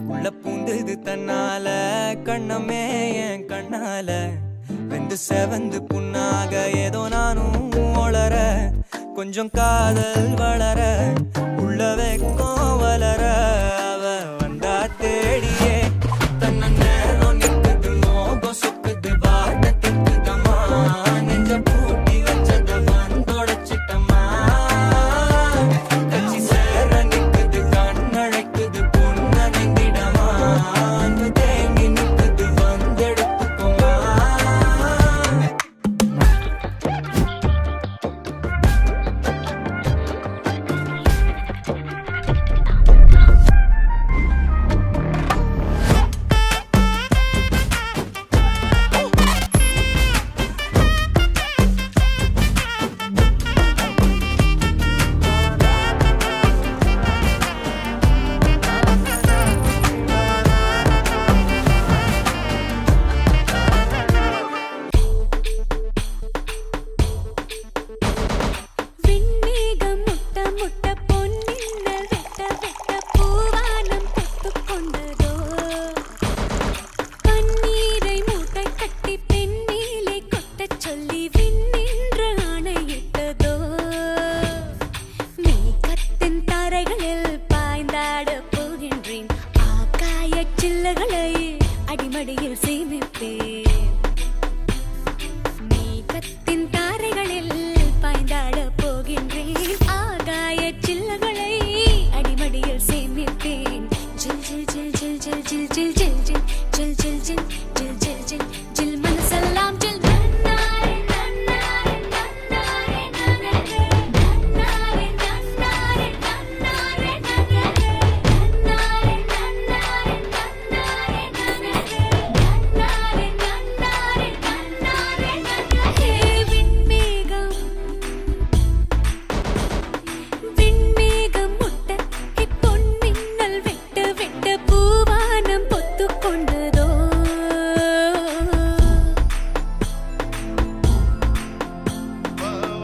உள்ள பூந்தது தன்னால கண்ணமே என் கண்ணால வெந்து செவந்து புண்ணாக ஏதோ நானும் ஒளர கொஞ்சம் காதல் வளர உள்ள வெக்கம் வளர அவ வந்தா தேடியே தன்ன நேரம் நிற்குது மோகம் சொக்குது வார்த்தை திக்குதம்மா நெஞ்ச பூட்டி வச்சத வந்தொடச்சிட்டம்மா கட்சி சேர நிற்குது கண்ணழைக்குது பொண்ண நெங்கிடமா அன்பு தேங்கி நிற்குது வந்தெடுத்துக்குமா அடிமடியில்